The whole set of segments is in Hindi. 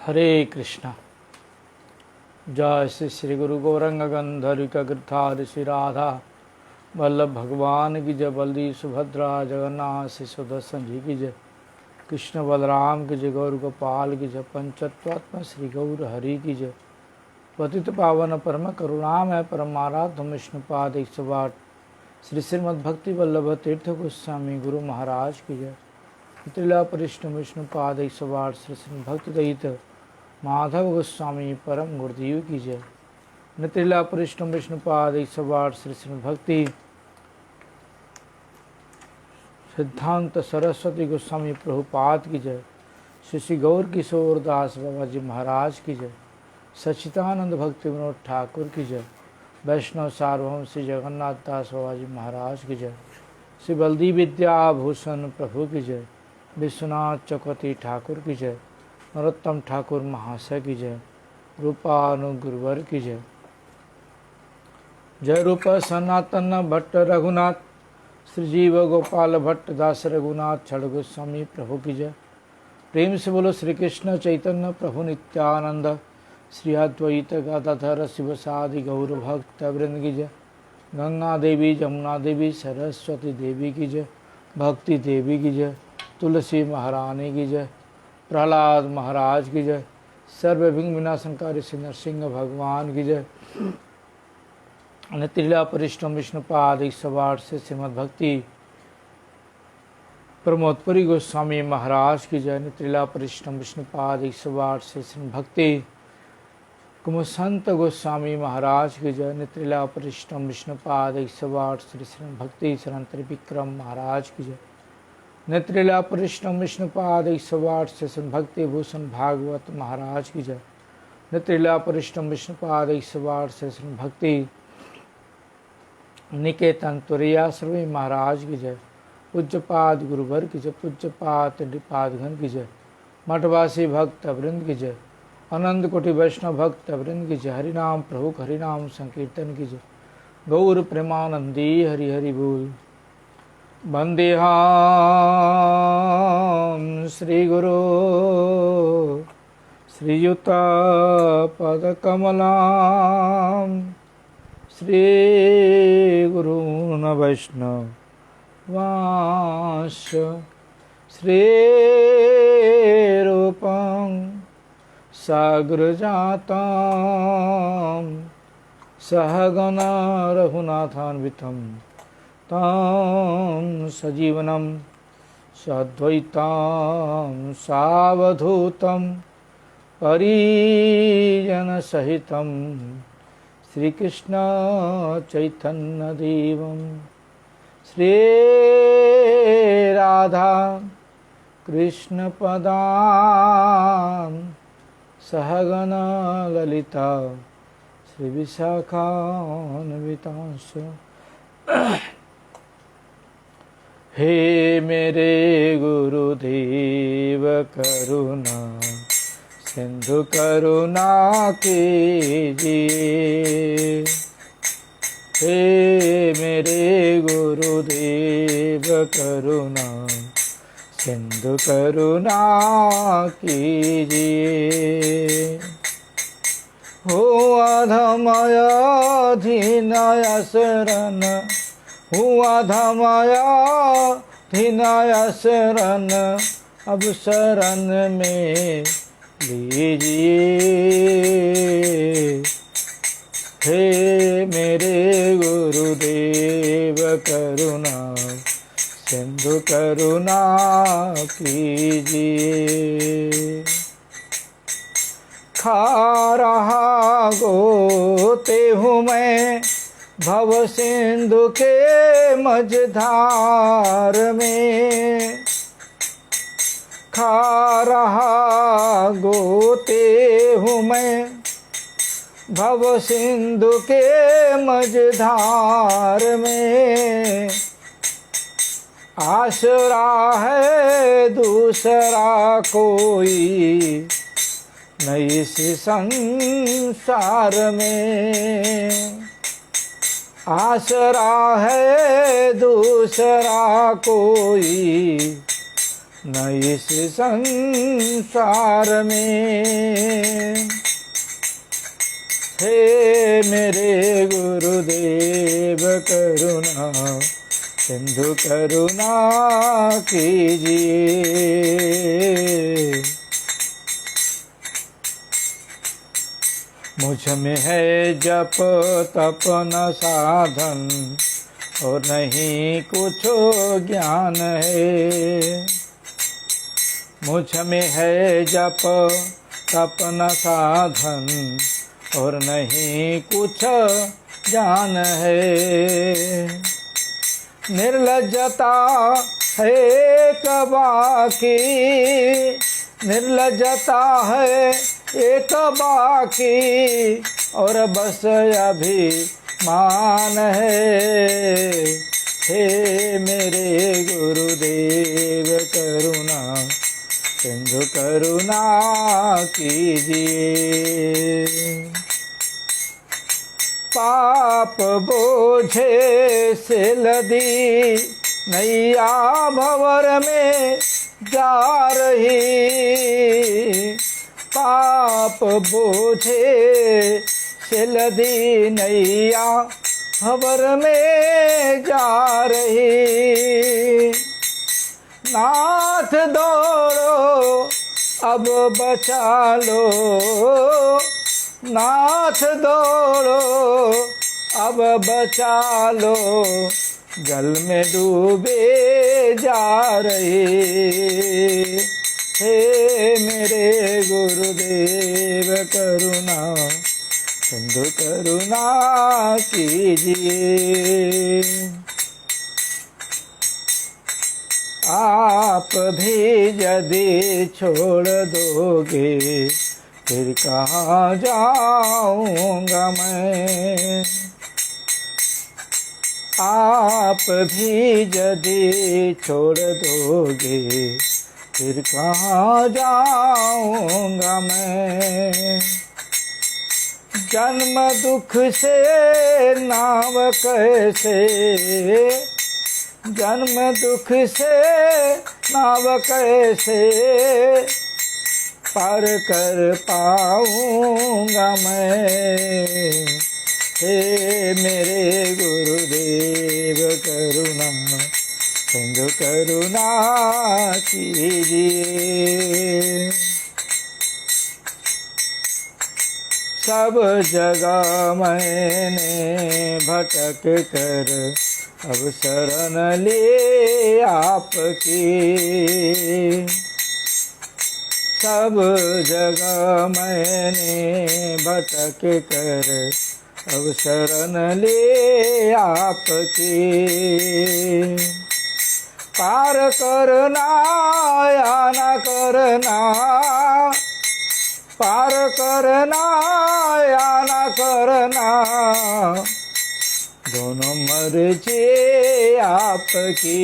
हरे कृष्णा। जय श्री श्री गुरु गौरंग गंधर्विक गिरधारी श्री राधा वल्लभ भगवान की जय। बलदेव सुभद्रा जगन्नाथ श्री सुदर्शन जी की जय। कृष्ण बलराम की जय। गौर गोपाल की जय। पंचतत्वात्मा श्री गौर हरि की जय। पतित पावन परम करुणामय परमाराध्य विष्णुपाद 108 श्री श्रीमद्भक्ति वल्लभ तीर्थ गोस्वामी गुरु महाराज की जय। त्रिला परिष्ण विष्णुपाद 108 श्री श्री भक्ति दयित माधव गोस्वामी परम गुरुदेव की जय। नित्रिला परिष्ण विष्णुपाद 108 श्री श्री भक्ति सिद्धांत सरस्वती गोस्वामी प्रभुपाद की जय। श्री श्री गौर किशोर दास बाबा जी महाराज की जय। सच्चिदानंद भक्ति विनोद ठाकुर की जय। वैष्णव सार्वभौम श्री जगन्नाथ दास बाबा जी महाराज की जय। श्री बलदेव विद्याभूषण प्रभु की जय। विश्वनाथ चक्रवर्ती ठाकुर की जय। नरोत्तम ठाकुर महाशय की जय। रूपानुगुरुवर की जय। जय रूप सनातन भट्ट रघुनाथ श्री जीव गोपाल भट्ट दास रघुनाथ छड़ गोस्वामी प्रभु की जय। प्रेम से बोलो श्री कृष्ण चैतन्य प्रभु नित्यानंद श्री अद्वैत गदाधर शिवसादि गौर भक्त वृंद की जय। गंगा देवी जमुना देवी सरस्वती देवी की जय। भक्ति देवी की जय। तुलसी महारानी की जय। प्रहलाद महाराज की जय। सर्व विघ्न विनाशनकारी श्री नरसिंह भगवान की जय। त्रिला परिष्टम विष्णुपाद 108 से श्रीमद् भक्ति प्रमोदपुरी गोस्वामी महाराज की जय। त्रिला परिष्टम विष्णुपाद 108 से श्री भक्ति कुमसंत गोस्वामी महाराज की जय। त्रिला परिष्टम विष्णुपाद 108 श्री श्री भक्ति शरण त्रिविक्रम महाराज की जय। नेत्रिला परिष्णम विष्णुपाद 108 से श्री भक्ति भूषण भागवत महाराज की जय। नेत्रिला परिष्णम विष्णुपाद 108 से श्री भक्ति निकेतन तुरैयाश्रवी महाराज की जय। पूज्यपाद गुरुवर की जय। पूज्यपाद नृपादगण की जय। मठवासी भक्त वृंद की जय। अनंत कोटि वैष्णव भक्त वृंद की जय। हरिनाम प्रभु हरिनाम संकीर्तन की जय। गौर प्रेमानंदी हरि हरि बोल। वंदेहाम श्री गुरु श्रीयुत पदकमलां श्री गुरून् वैष्णवांश्च श्री रूपं साग्रजातं सहगण रघुनाथान्वितं तं सजीवनं सद्वैतं सावधूतं परिजनसहितं श्रीकृष्ण चैतन्य देवं श्री राधा कृष्ण पदां सहगण ललिता श्री विशाखान्वितांश्च। हे मेरे गुरुदेव करुणा सिंधु करुणा कीजिए। हे मेरे गुरुदेव करुणा सिंधु करुणा कीजिए। हुआ धमया धीनया शरण हुआ धमया धीनया शरण अब शरण में लीजिए। हे मेरे गुरुदेव करुणा सिंधु करुणा कीजिए। खा रहा गोते हूँ मैं भव सिंधु के मझधार में। खा रहा गोते हूँ मैं भव सिंधु के मझधार में। आसरा है दूसरा कोई नहीं इस संसार में। आसरा है दूसरा कोई न इस संसार में। हे मेरे गुरुदेव करुणा सिंधु करुणा कीजिए। मुझ में है जप तप न साधन और नहीं कुछ ज्ञान है। मुझ में है जप तप न साधन और नहीं कुछ ज्ञान है। निर्लज्जता है एक बाकी, निर्लज्जता है एक बाकी और बस अभिमान है। हे मेरे गुरुदेव करुणा सिंधु करुणा कीजिए। पाप बोझे से लदी नैया भंवर में जा रही। पाप बोझे से लदी नैया भंवर में जा रही। नाथ दौड़ो अब बचा लो, नाथ दौड़ो अब बचा लो, जल में डूबे जा रही। हे मेरे गुरुदेव करुणा सिंधु करुणा कीजिए। आप भी यदि छोड़ दोगे फिर कहाँ जाऊँगा मैं। आप भी यदि छोड़ दोगे फिर कहाँ जाऊँगा मैं। जन्म दुख से नाव कैसे, जन्म दुख से नाव कैसे पार कर पाऊँगा मैं। हे मेरे गुरुदेव करुणा सिंधु करुणा कीजिए। सब जगह मैंने भटक कर अब शरण ले आपकी। सब जगह मैंने भटक कर अब शरण ले आपकी। पार करना या न करना, पार करना या न करना, दोनों मर्जी आपकी।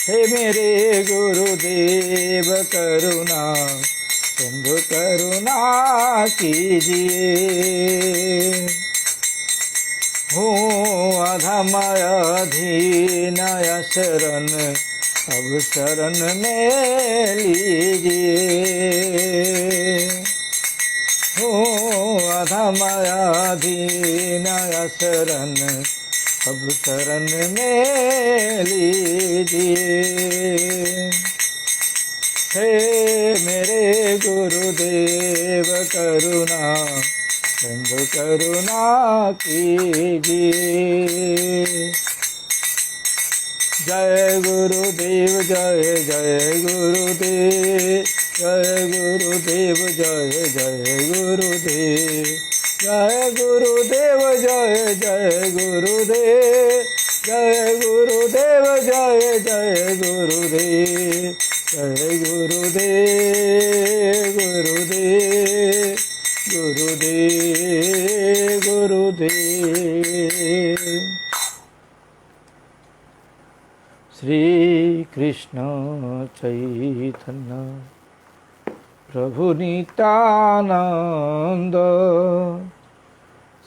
हे मेरे गुरुदेव करुणा सिंधु करुणा कीजिए। हूँ अधम अधीन शरण अब शरण में लीजिए। हूँ अधम अधीन शरण अब शरण में लीजिए। हे मेरे गुरुदेव करुणा सिंधु करुणा कीजिए। जय गुरुदेव जय जय गुरुदेव, जय गुरुदेव जय जय गुरुदेव, जय गुरुदेव जय जय गुरुदेव, जय गुरुदेव जय जय गुरुदेव, जय गुरुदेव गुरुदेव गुरुदेव गुरुदेव। श्री कृष्ण चैतन्य प्रभु नित्यानंद,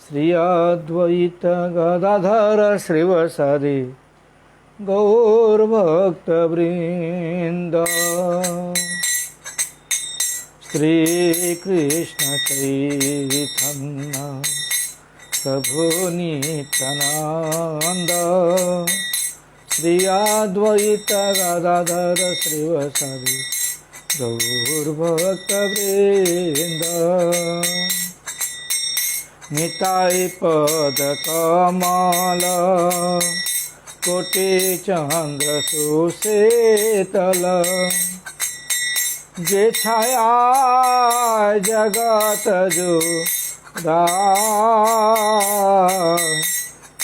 श्री अद्वैत गदाधर श्रीवासादि गौरभक्तवृन्द श्री कृष्ण चैतन्य प्रभु नित्यानंद श्री अद्वैत गदाधर श्रीवासादि गौरभक्तवृन्द निताय पद कमल कोटि चंद्र सुशीतल जे छाया जगत जुड़ा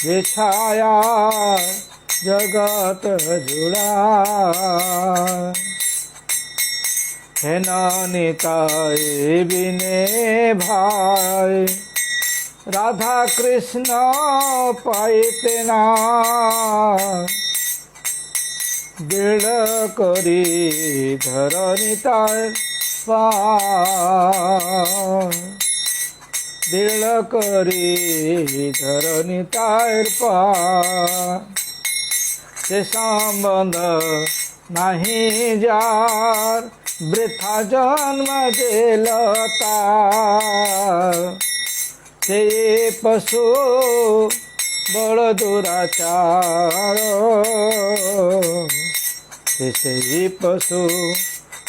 जे छाया जगत जुड़ा है निताय बिने भाई राधा कृष्ण पाइते ना बिड़ करी धरनिताय पार बिड़ करी धरनिताय पार से संबंध नहीं जार वृथा जन्म जेलता से पशु बड़ दुराचार से पशु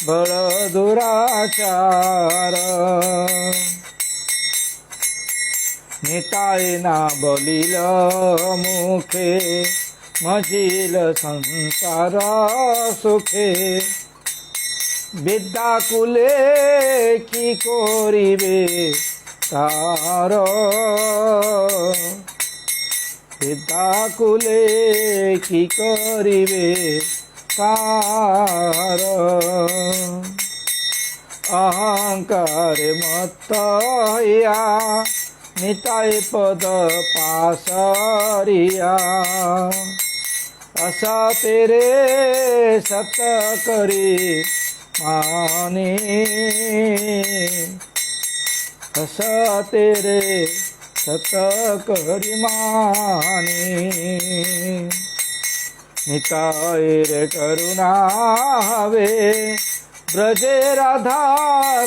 बड़ दुराचार निताय ना बलिल मुखे मझिल संसार सुखे विद्याकुले की करिबे तार विद्याकुले की करिबे तार अहंकार मत हइया निताय पद पासरिया अस तेरे सत करी माने अस तेरे सत करी माने निताय रे करुणा हवे ब्रजे राधा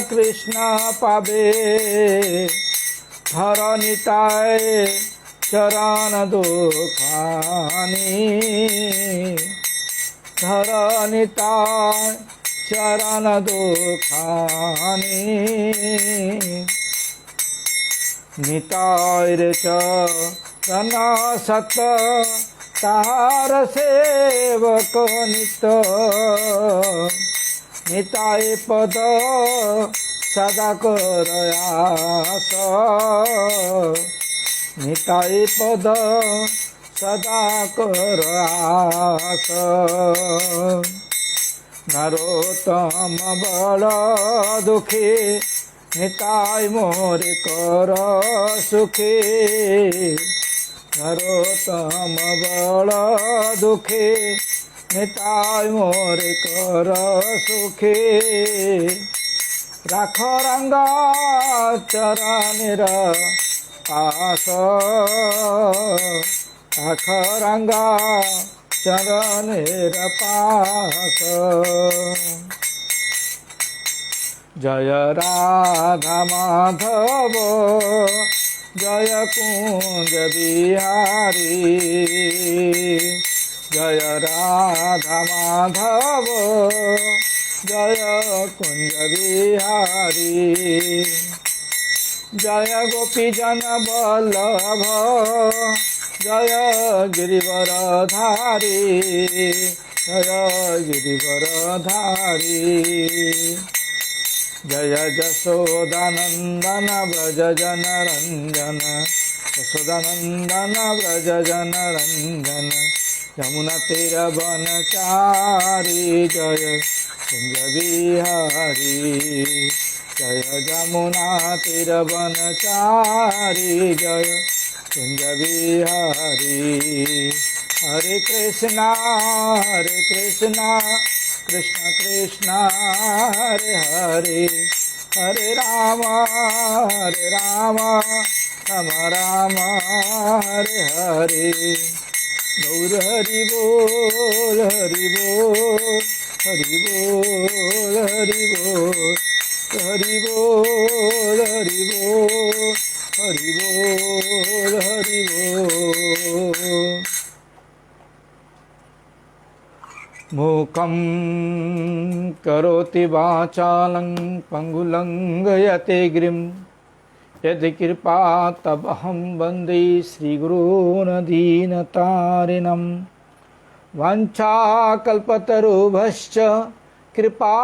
कृष्ण पावे धर निताय चरण दुखानी धर निताय चरण दुखानी निताय रे चरण सत तार सेवक नित निताय पद सदा कर आस निताय पद सदा कर आस नरोत्तम बल दुखी निताय मोर कर सुखी नरोत्तम बल दुखी निताय मोर कर सुखी राख रंगा चरणेर आस राख रंगा चरणेर पास जय राधा माधव जय कुंज बिहारी जय राधा माधव जय कुंज बिहारी जय गोपी जन वल्लभ जय गिरिवर धारी जय गिरिवर धारी जय जशोदानंदन व्रज जन रंजन यशोदानंदन व्रज जन रंजन यमुना तीर बनचारी जय कुंज बिहारी जय यमुना तीर बनचारी जय कुंज बिहारी हरे कृष्णा कृष्ण कृष्ण हरे हरे हरे राम राम राम हरे हरे गौर हरि बोल हरि बोल हरि बोल हरि बोल हरि बोल हरि बोल हरि बोल हरि बोल। मूकं करोति वाचालं पंगुलंघयते गिरिं यदि कृपा तबहं वन्दे श्रीगुरून् दीनतारिणं। वाञ्छाकल्पतरुभ्यश्च कृपा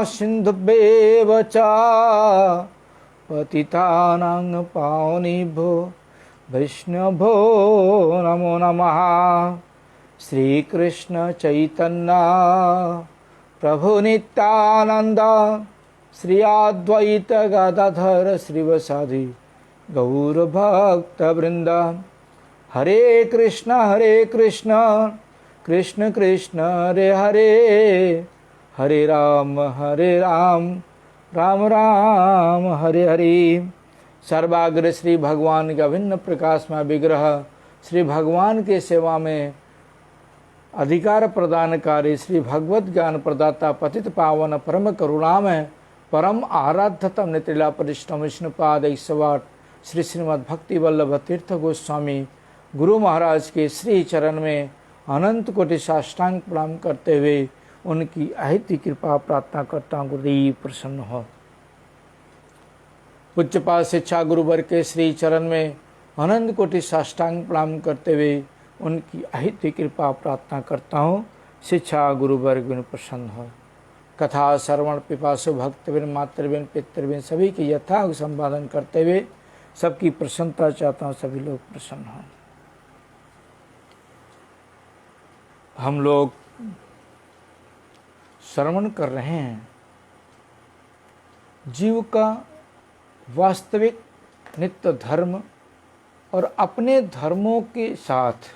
सिन्धुभ्येव च पतितानां पावनेभ्यो वैष्णवो नमो नमः। श्री कृष्ण चैतन्य प्रभु नित्यानंद श्री अद्वैत गदाधर श्रीवासादि गौर भक्त वृंद। हरे कृष्ण कृष्ण कृष्ण हरे हरे, हरे राम राम राम हरे हरे। सर्वाग्र श्री भगवान का भिन्न प्रकाशमय विग्रह श्री भगवान के सेवा में अधिकार प्रदानकारी श्री भगवत ज्ञान प्रदाता पतित पावन परम करुणामय परम आराध्यतम नितिला परिष्टम विष्णुपाद 108 श्री श्रीमद् भक्ति वल्लभ तीर्थ गोस्वामी गुरु महाराज के श्री चरण में अनंत कोटि साष्टांग प्रणाम करते हुए उनकी अहित कृपा प्रार्थना करता हूँ। गुरुदेव प्रसन्न हो। पूज्यपाद शिक्षा गुरुवर के श्री चरण में अनंत कोटि साष्टांग प्रणाम करते हुए उनकी अहित कृपा प्रार्थना करता हूँ। शिक्षा गुरुवर्ग में प्रसन्न हो। कथा श्रवण पिपासु भक्तविन मातृविन पितृविन सभी की यथार्थ संपादन करते हुए सबकी प्रसन्नता चाहता हूँ, सभी लोग प्रसन्न हों। हम लोग श्रवण कर रहे हैं जीव का वास्तविक नित्य धर्म और अपने धर्मों के साथ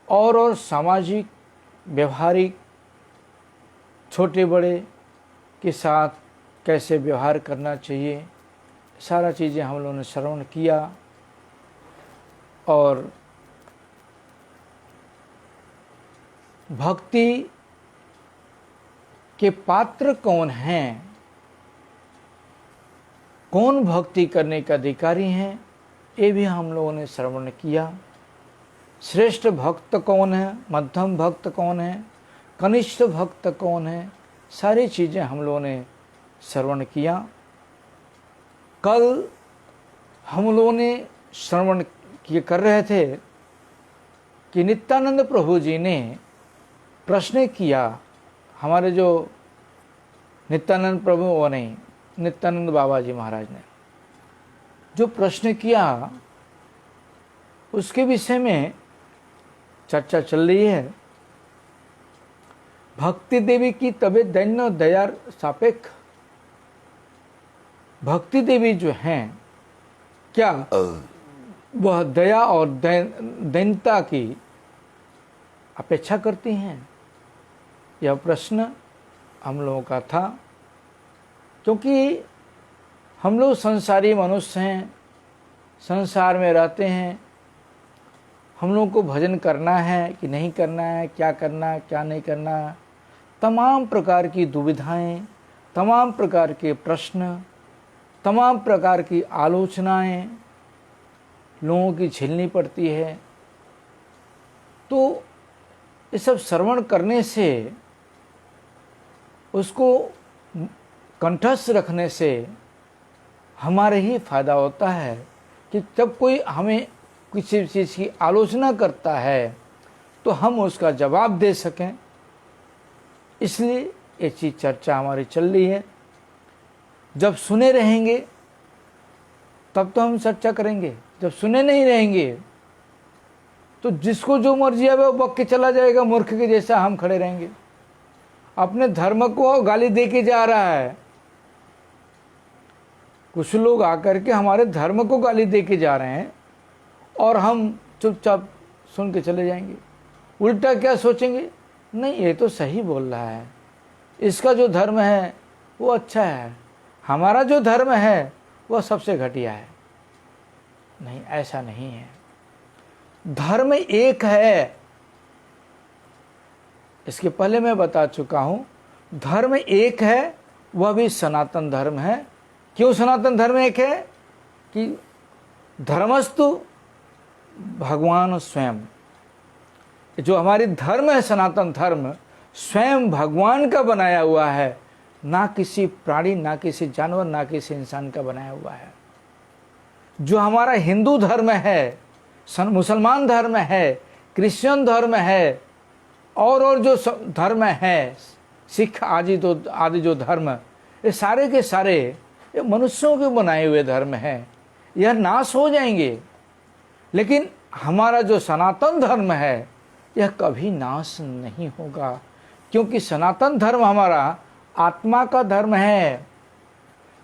और सामाजिक व्यवहारिक छोटे बड़े के साथ कैसे व्यवहार करना चाहिए, सारा चीज़ें हम लोगों ने श्रवण किया। और भक्ति के पात्र कौन हैं, कौन भक्ति करने के अधिकारी हैं, ये भी हम लोगों ने श्रवण किया। श्रेष्ठ भक्त कौन है, मध्यम भक्त कौन है, कनिष्ठ भक्त कौन है, सारी चीज़ें हम लोगों ने श्रवण किया। कल हम लोगों ने श्रवण कर रहे थे कि नित्यानंद प्रभु जी ने प्रश्न किया, हमारे जो नित्यानंद प्रभु वो नहीं, नित्यानंद बाबा जी महाराज ने जो प्रश्न किया उसके विषय में चर्चा चल रही है। भक्ति देवी की तबीयत दैन्य दया सापेक्ष, भक्ति देवी जो हैं क्या वह दया और दैन्यता की अपेक्षा करती हैं? यह प्रश्न हम लोगों का था, क्योंकि हम लोग संसारी मनुष्य हैं, संसार में रहते हैं। हम लोगों को भजन करना है कि नहीं करना है, क्या करना है क्या नहीं करना है, तमाम प्रकार की दुविधाएं, तमाम प्रकार के प्रश्न, तमाम प्रकार की आलोचनाएं लोगों की झेलनी पड़ती है। तो ये सब श्रवण करने से, उसको कंठस्थ रखने से हमारे ही फायदा होता है कि जब कोई हमें किसी चीज़ की आलोचना करता है तो हम उसका जवाब दे सकें। इसलिए ये चीज़ चर्चा हमारी चल रही है। जब सुने रहेंगे तब तो हम चर्चा करेंगे, जब सुने नहीं रहेंगे तो जिसको जो मर्जी आवे वो बक के चला जाएगा, मूर्ख के जैसा हम खड़े रहेंगे। अपने धर्म को गाली दे के जा रहा है, कुछ लोग आकर के हमारे धर्म को गाली दे के जा रहे हैं और हम चुपचाप सुन के चले जाएंगे। उल्टा क्या सोचेंगे, नहीं ये तो सही बोल रहा है, इसका जो धर्म है वो अच्छा है, हमारा जो धर्म है वह सबसे घटिया है। नहीं, ऐसा नहीं है। धर्म एक है, इसके पहले मैं बता चुका हूं, धर्म एक है, वह भी सनातन धर्म है। क्यों सनातन धर्म एक है? कि धर्मस्तु भगवान स्वयं, जो हमारी धर्म है सनातन धर्म स्वयं भगवान का बनाया हुआ है, ना किसी प्राणी, ना किसी जानवर, ना किसी इंसान का बनाया हुआ है। जो हमारा हिंदू धर्म है, मुसलमान धर्म है, क्रिश्चियन धर्म है, और जो धर्म है, सिख आदि जो धर्म, ये सारे के सारे ये मनुष्यों के बनाए हुए धर्म हैं। यह नाश हो जाएंगे, लेकिन हमारा जो सनातन धर्म है यह कभी नाश नहीं होगा, क्योंकि सनातन धर्म हमारा आत्मा का धर्म है।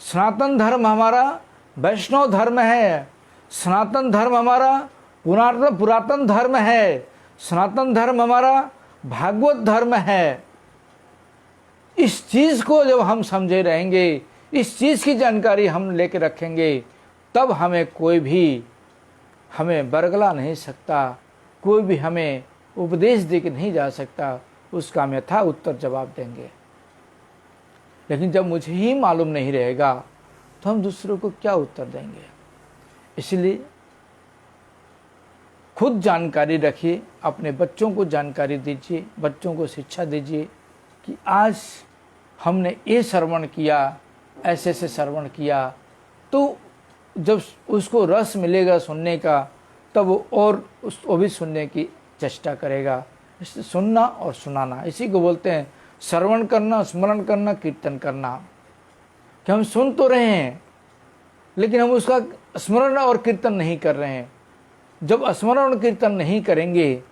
सनातन धर्म हमारा वैष्णव धर्म है। सनातन धर्म हमारा पुरातन धर्म है। सनातन धर्म हमारा भागवत धर्म है। इस चीज को जब हम समझे रहेंगे, इस चीज की जानकारी हम लेके रखेंगे, तब हमें कोई भी हमें बरगला नहीं सकता, कोई भी हमें उपदेश दे के नहीं जा सकता, उसका हम यथा उत्तर जवाब देंगे। लेकिन जब मुझे ही मालूम नहीं रहेगा तो हम दूसरों को क्या उत्तर देंगे? इसलिए खुद जानकारी रखिए, अपने बच्चों को जानकारी दीजिए, बच्चों को शिक्षा दीजिए कि आज हमने ये श्रवण किया, ऐसे से श्रवण किया, तो जब उसको रस मिलेगा सुनने का, तब वो और वो भी सुनने की चेष्टा करेगा। इसलिए सुनना और सुनाना, इसी को बोलते हैं श्रवण करना, स्मरण करना, कीर्तन करना। कि हम सुन तो रहे हैं लेकिन हम उसका स्मरण और कीर्तन नहीं कर रहे हैं। जब स्मरण और कीर्तन नहीं करेंगे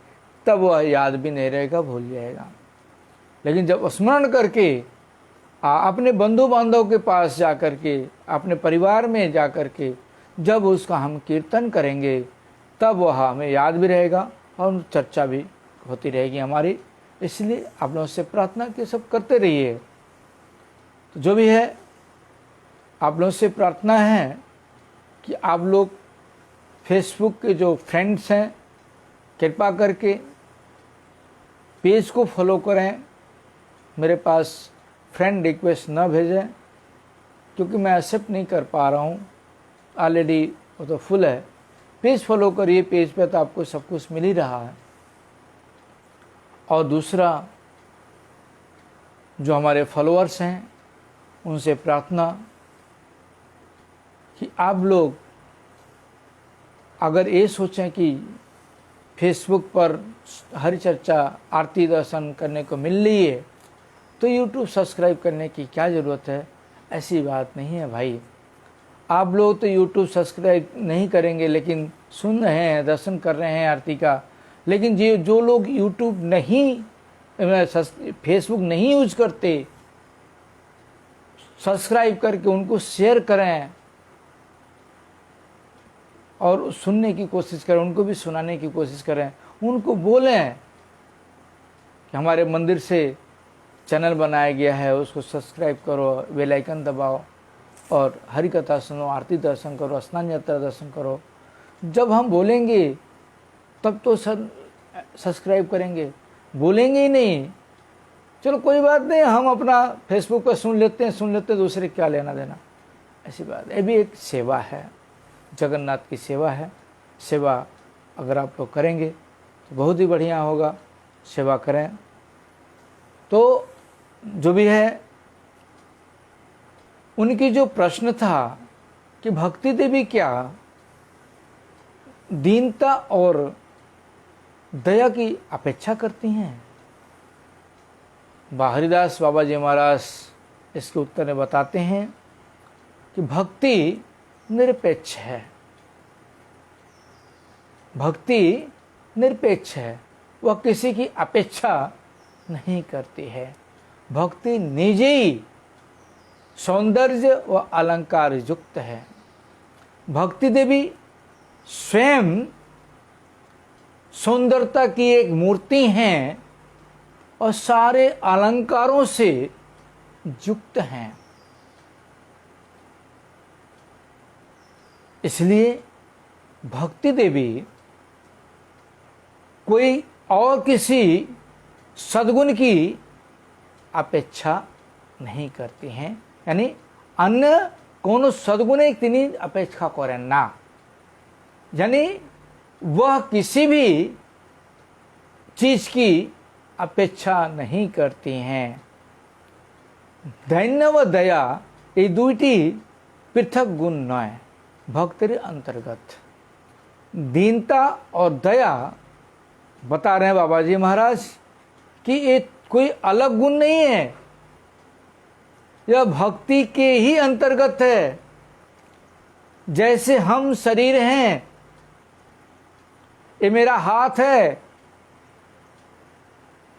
तब वह याद भी नहीं रहेगा, भूल जाएगा। लेकिन जब स्मरण करके अपने बंधु बांधव के पास जा कर के, अपने परिवार में जा कर के जब उसका हम कीर्तन करेंगे, तब वह हमें याद भी रहेगा और चर्चा भी होती रहेगी हमारी। इसलिए आप लोगों से प्रार्थना कि सब करते रहिए। तो जो भी है, आप लोगों से प्रार्थना है कि आप लोग फेसबुक के जो फ्रेंड्स हैं, कृपा करके पेज को फॉलो करें। मेरे पास फ्रेंड रिक्वेस्ट न भेजें, क्योंकि मैं एक्सेप्ट नहीं कर पा रहा हूँ, ऑलरेडी वो तो फुल है। पेज फॉलो करिए, पेज पे तो आपको सब कुछ मिल ही रहा है। और दूसरा, जो हमारे फॉलोअर्स हैं उनसे प्रार्थना कि आप लोग अगर ये सोचें कि फेसबुक पर हरि चर्चा, आरती दर्शन करने को मिल रही है तो यूट्यूब सब्सक्राइब करने की क्या ज़रूरत है? ऐसी बात नहीं है भाई। आप लोग तो यूट्यूब सब्सक्राइब नहीं करेंगे, लेकिन सुन रहे हैं, दर्शन कर रहे हैं आरती का। लेकिन जो लोग यूट्यूब नहीं, फेसबुक नहीं यूज करते, सब्सक्राइब करके उनको शेयर करें और सुनने की कोशिश करें, उनको भी सुनाने की कोशिश करें। उनको बोलें कि हमारे मंदिर से चैनल बनाया गया है, उसको सब्सक्राइब करो, बेल आइकन दबाओ और हरि कथा सुनो, आरती दर्शन करो, स्नान यात्रा दर्शन करो। जब हम बोलेंगे तब तो सब्सक्राइब करेंगे, बोलेंगे ही नहीं, चलो कोई बात नहीं, हम अपना फेसबुक पर सुन लेते हैं, दूसरे क्या लेना देना, ऐसी बात। ये भी एक सेवा है, जगन्नाथ की सेवा है। सेवा अगर आप लोग करेंगे तो बहुत ही बढ़िया होगा। सेवा करें। तो जो भी है, उनकी जो प्रश्न था कि भक्ति देवी क्या दीनता और दया की अपेक्षा करती हैं? हरिदास बाबा जी महाराज इसके उत्तर में बताते हैं कि भक्ति निरपेक्ष है। भक्ति निरपेक्ष है, वह किसी की अपेक्षा नहीं करती है। भक्ति निज ही सौंदर्य व अलंकार युक्त है। भक्ति देवी स्वयं सुंदरता की एक मूर्ति हैं और सारे अलंकारों से युक्त हैं। इसलिए भक्ति देवी कोई और किसी सद्गुण की अपेक्षा नहीं करती हैं, यानी अन्य कोनो सद्गुणे तिनी अपेक्षा करें ना, यानी वह किसी भी चीज की अपेक्षा नहीं करती हैं। दैन्य व दया ये दुईटी पृथक गुण नय, भक्तिर अंतर्गत। दीनता और दया बता रहे हैं बाबा जी महाराज कि ये कोई अलग गुण नहीं है, यह भक्ति के ही अंतर्गत है। जैसे हम शरीर हैं, ये मेरा हाथ है,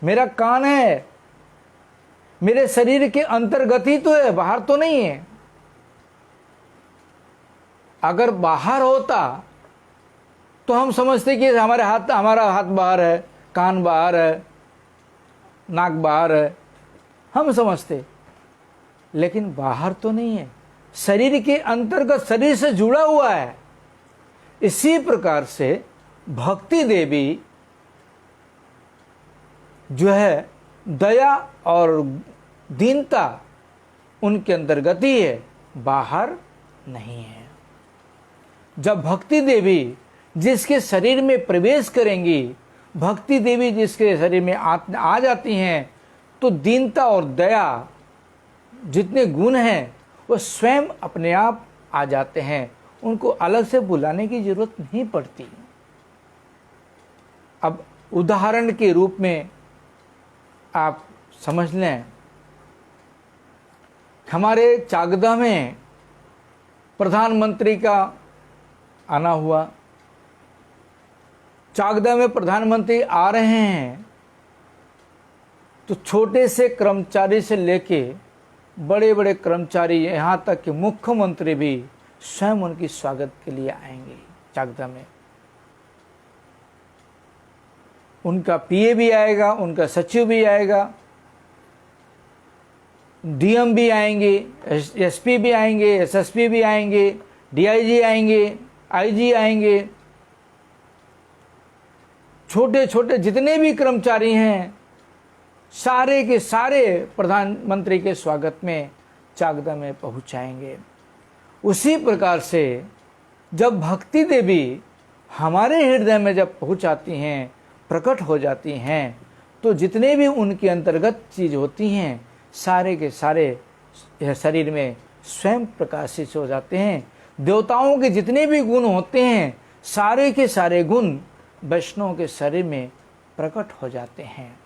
मेरा कान है, मेरे शरीर के अंतर्गत ही तो है, बाहर तो नहीं है। अगर बाहर होता तो हम समझते कि हमारा हाथ बाहर है, कान बाहर है, नाक बाहर है, हम समझते, लेकिन बाहर तो नहीं है, शरीर के अंतर्गत, शरीर से जुड़ा हुआ है। इसी प्रकार से भक्ति देवी जो है, दया और दीनता उनके अंतर्गत ही है, बाहर नहीं है। जब भक्ति देवी जिसके शरीर में प्रवेश करेंगी, भक्ति देवी जिसके शरीर में आ जाती हैं, तो दीनता और दया जितने गुण हैं वो स्वयं अपने आप आ जाते हैं, उनको अलग से बुलाने की जरूरत नहीं पड़ती। अब उदाहरण के रूप में आप समझ लें, हमारे चाकदह में प्रधानमंत्री का आना हुआ, चाकदह में प्रधानमंत्री आ रहे हैं, तो छोटे से कर्मचारी से लेके बड़े बड़े कर्मचारी, यहाँ तक कि मुख्यमंत्री भी स्वयं उनकी स्वागत के लिए आएंगे चाकदह में। उनका पीए भी आएगा, उनका सचिव भी आएगा, डीएम भी आएंगे, एसपी भी आएंगे, एसएसपी भी आएंगे, डीआईजी आएंगे, आईजी आएंगे, छोटे छोटे जितने भी कर्मचारी हैं सारे के सारे प्रधानमंत्री के स्वागत में चाकदह में पहुंचाएंगे। उसी प्रकार से जब भक्ति देवी हमारे हृदय में जब पहुंच आती हैं, प्रकट हो जाती हैं, तो जितने भी उनके अंतर्गत चीज होती हैं सारे के सारे शरीर में स्वयं प्रकाशित हो जाते हैं। देवताओं के जितने भी गुण होते हैं सारे के सारे गुण वैष्णव के शरीर में प्रकट हो जाते हैं।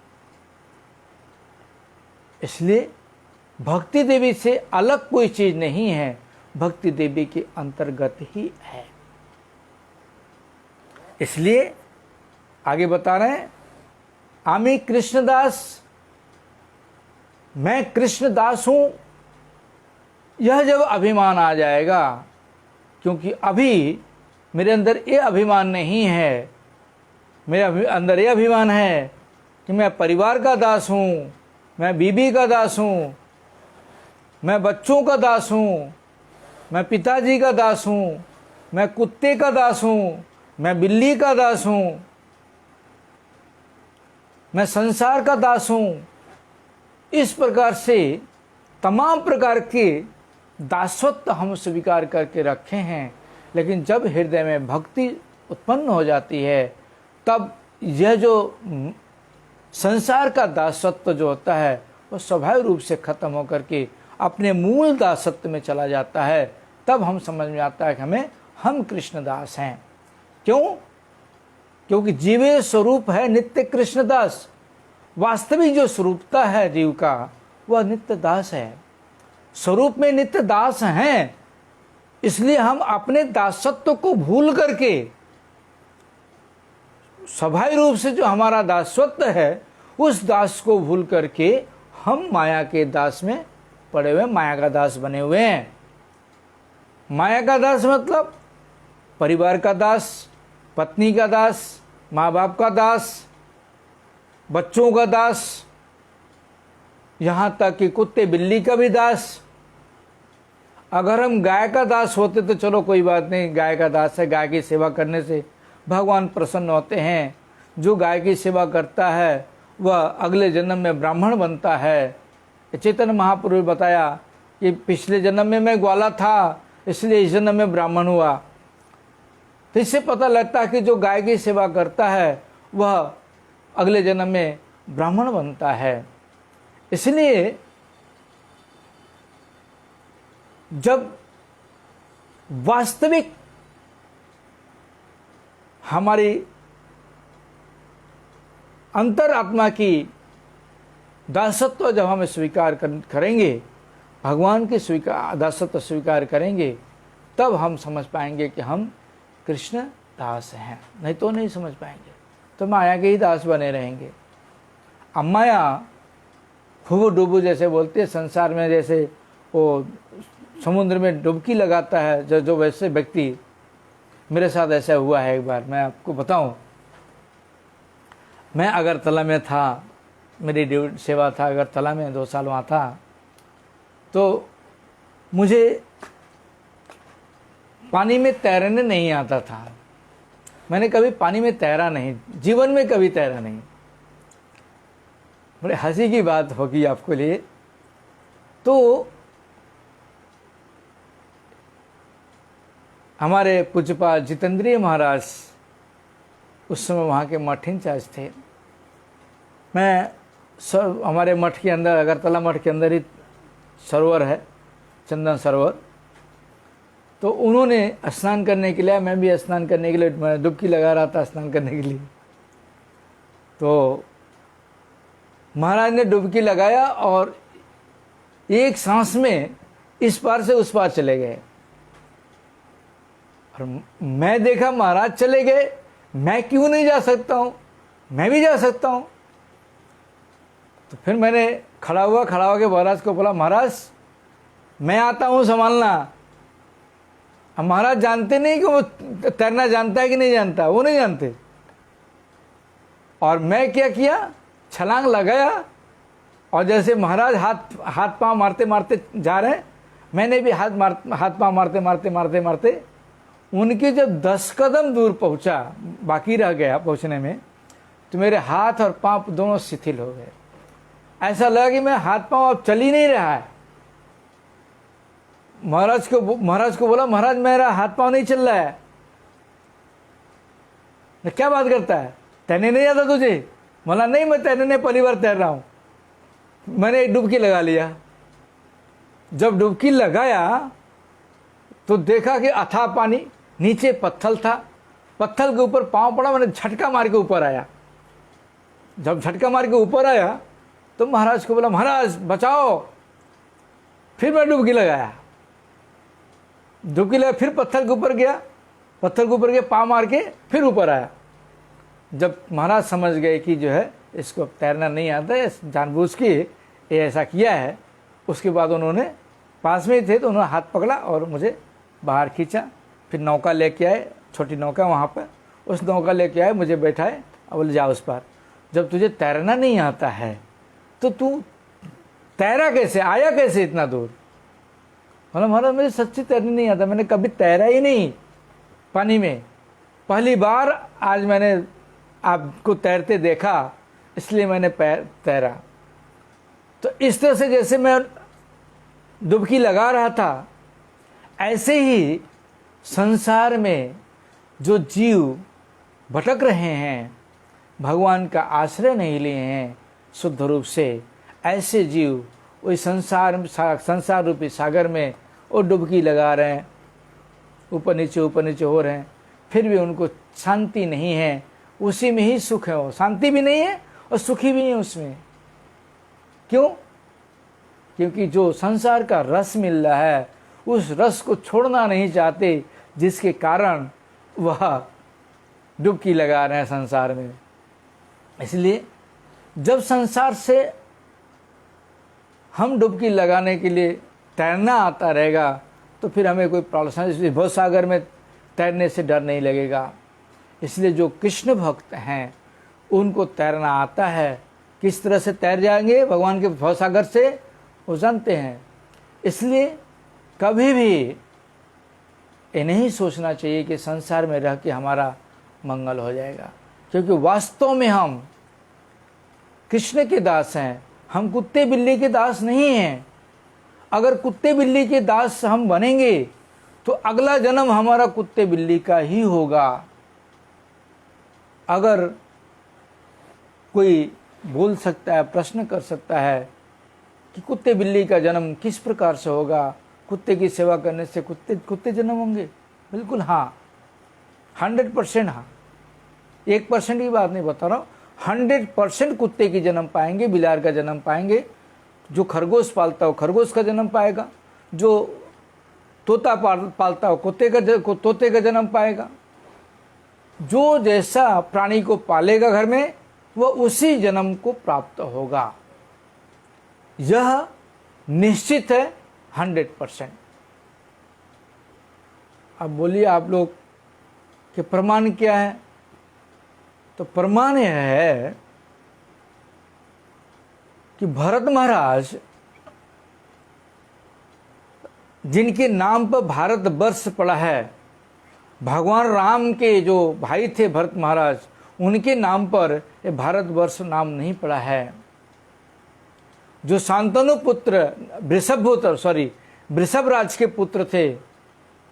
इसलिए भक्ति देवी से अलग कोई चीज नहीं है, भक्ति देवी के अंतर्गत ही है। इसलिए आगे बता रहे हैं, आमी कृष्णदास, मैं कृष्णदास हूं, यह जब अभिमान आ जाएगा, क्योंकि अभी मेरे अंदर ये अभिमान नहीं है, मेरे अंदर ये अभिमान है कि मैं परिवार का दास हूं, मैं बीबी का दास हूं, मैं बच्चों का दास हूं, मैं पिताजी का दास हूं, मैं कुत्ते का दास हूं, मैं बिल्ली का दास हूं, मैं संसार का दास हूं। इस प्रकार से तमाम प्रकार के दासत्व हम स्वीकार करके रखे हैं, लेकिन जब हृदय में भक्ति उत्पन्न हो जाती है तब यह जो संसार का दासत्व जो होता है वो स्वाभाविक रूप से खत्म होकर के अपने मूल दासत्व में चला जाता है। तब हम समझ में आता है कि हम कृष्णदास हैं। क्यों? क्योंकि जीवे स्वरूप है नित्य कृष्णदास। वास्तविक जो स्वरूपता है जीव का वह नित्य दास है, स्वरूप में नित्य दास हैं। इसलिए हम अपने दासत्व को भूल करके स्वाभाविक रूप से जो हमारा दासत्व है उस दास को भूल करके हम माया के दास में पड़े हुए, माया का दास बने हुए हैं। माया का दास मतलब परिवार का दास, पत्नी का दास, माँ बाप का दास, बच्चों का दास, यहाँ तक कि कुत्ते बिल्ली का भी दास। अगर हम गाय का दास होते तो चलो कोई बात नहीं, गाय का दास है, गाय की सेवा करने से भगवान प्रसन्न होते हैं, जो गाय की सेवा करता है वह अगले जन्म में ब्राह्मण बनता है। चैतन्य महाप्रभु ने बताया कि पिछले जन्म में मैं ग्वाला था, इसलिए इस जन्म में ब्राह्मण हुआ। तो इससे पता लगता है कि जो गाय की सेवा करता है वह अगले जन्म में ब्राह्मण बनता है। इसलिए जब वास्तविक हमारी अंतर आत्मा की दासत्व जब हम स्वीकार करेंगे, भगवान की दासत्व स्वीकार करेंगे, तब हम समझ पाएंगे कि हम कृष्ण दास हैं। नहीं तो नहीं समझ पाएंगे, तो माया के ही दास बने रहेंगे। अब माया फूबू डूबू जैसे बोलते हैं, संसार में जैसे वो समुद्र में डुबकी लगाता है जो वैसे व्यक्ति, मेरे साथ ऐसा हुआ है। एक बार मैं आपको बताऊं, मैं अगरतला में था, मेरी सेवा था अगरतला में, 2 साल वहाँ था। तो मुझे पानी में तैरने नहीं आता था। मैंने कभी पानी में तैरा नहीं, जीवन में कभी तैरा नहीं। बड़े हंसी की बात होगी आपको लिए। तो हमारे पूज्यपाद जितेंद्रिय महाराज उस समय वहाँ के मठ इंचार्ज थे। मैं हमारे मठ के अंदर, अगरतला मठ के अंदर ही सरोवर है, चंदन सरोवर। तो उन्होंने स्नान करने के लिए, मैं भी स्नान करने के लिए, मैं डुबकी लगा रहा था स्नान करने के लिए। तो महाराज ने डुबकी लगाया और एक सांस में इस पार से उस पार चले गए। और मैं देखा महाराज चले गए, मैं क्यों नहीं जा सकता हूँ, मैं भी जा सकता हूँ। तो फिर मैंने खड़ा हुआ के महाराज को बोला, महाराज मैं आता हूँ संभालना। अब महाराज जानते नहीं कि वो तैरना जानता है कि नहीं जानता, वो नहीं जानते। और मैं क्या किया, छलांग लगाया और जैसे महाराज हाथ पांव मारते मारते जा रहे हैं, मैंने भी हाथ पांव मारते मारते उनके जब 10 कदम दूर पहुंचा, बाकी रह गया पहुंचने में, तो मेरे हाथ और पांव दोनों शिथिल हो गए। ऐसा लगा कि मैं हाथ पांव अब चल ही नहीं रहा है। महाराज को बोला, महाराज मेरा हाथ पांव नहीं चल रहा है। क्या बात करता है, तैरने नहीं आता तुझे? बोला नहीं, मैं तैरने पहली बार तैर रहा हूं। मैंने एक डुबकी लगा लिया। जब डुबकी लगाया तो देखा कि अथाह पानी, नीचे पत्थर था, पत्थर के ऊपर पांव पड़ा, मैंने झटका मार के ऊपर आया। जब झटका मार के ऊपर आया तो महाराज को बोला, महाराज बचाओ। फिर मैं डुबकी लगाया, फिर पत्थर के ऊपर गया, पांव मार के फिर ऊपर आया। जब महाराज समझ गए कि जो है इसको तैरना नहीं आता है, जानबूझ के ये ऐसा किया है, उसके बाद उन्होंने, पास में ही थे तो उन्होंने हाथ पकड़ा और मुझे बाहर खींचा। फिर नौका लेके आए, छोटी नौका वहाँ पर, उस नौका लेके आए, मुझे बैठाए और बोले जाओ उस पार। जब तुझे तैरना नहीं आता है तो तू तैरा कैसे, आया कैसे इतना दूर? बोला महाराज मुझे सच्ची तैरनी नहीं आता, मैंने कभी तैरा ही नहीं पानी में, पहली बार आज मैंने आपको तैरते देखा, इसलिए मैंने तैरा। तो इस तरह से जैसे मैं डुबकी लगा रहा था, ऐसे ही संसार में जो जीव भटक रहे हैं, भगवान का आश्रय नहीं लिए हैं शुद्ध रूप से, ऐसे जीव वही संसार रूपी सागर में वो डुबकी लगा रहे हैं, ऊपर नीचे हो रहे हैं, फिर भी उनको शांति नहीं है, उसी में ही सुख है। वो शांति भी नहीं है और सुखी भी नहीं है उसमें। क्यों? क्योंकि जो संसार का रस मिल रहा है, उस रस को छोड़ना नहीं चाहते, जिसके कारण वह डुबकी लगा रहे हैं संसार में। इसलिए जब संसार से हम डुबकी लगाने के लिए तैरना आता रहेगा तो फिर हमें कोई प्रॉब्लम, इसलिए भव सागर में तैरने से डर नहीं लगेगा। इसलिए जो कृष्ण भक्त हैं उनको तैरना आता है, किस तरह से तैर जाएंगे भगवान के भव सागर से वो जानते हैं। इसलिए कभी भी ये नहीं सोचना चाहिए कि संसार में रह के हमारा मंगल हो जाएगा। क्योंकि वास्तव में हम कृष्ण के दास हैं, हम कुत्ते बिल्ली के दास नहीं हैं। अगर कुत्ते बिल्ली के दास हम बनेंगे तो अगला जन्म हमारा कुत्ते बिल्ली का ही होगा। अगर कोई बोल सकता है, प्रश्न कर सकता है कि कुत्ते बिल्ली का जन्म किस प्रकार से होगा, कुत्ते की सेवा करने से कुत्ते जन्म होंगे? बिल्कुल हाँ, 100% हाँ, 1% की बात नहीं बता रहा हूँ, 100% कुत्ते की जन्म पाएंगे, बिलार का जन्म पाएंगे। जो खरगोश पालता हो खरगोश का जन्म पाएगा, जो तोता पालता हो तोते का जन्म पाएगा। जो जैसा प्राणी को पालेगा घर में वह उसी जन्म को प्राप्त होगा, यह निश्चित है 100%। अब बोलिए आप लोग कि प्रमाण क्या है? तो प्रमाण यह है कि भरत महाराज जिनके नाम पर भारत वर्ष पड़ा है, भगवान राम के जो भाई थे भरत महाराज, उनके नाम पर ये भारत वर्ष नाम नहीं पड़ा है। जो शांतनु पुत्र वृषभ राज के पुत्र थे,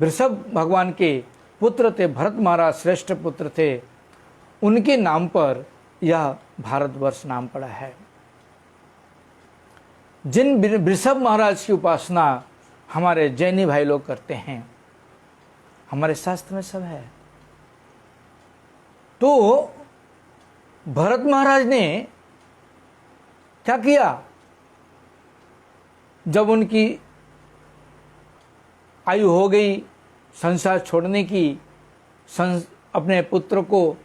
वृषभ भगवान के पुत्र थे, भरत महाराज श्रेष्ठ पुत्र थे, उनके नाम पर यह भारतवर्ष नाम पड़ा है। जिन वृषभ महाराज की उपासना हमारे जैनी भाई लोग करते हैं, हमारे शास्त्र में सब है। तो भरत महाराज ने क्या किया? जब उनकी आयु हो गई संसार छोड़ने की, अपने पुत्र को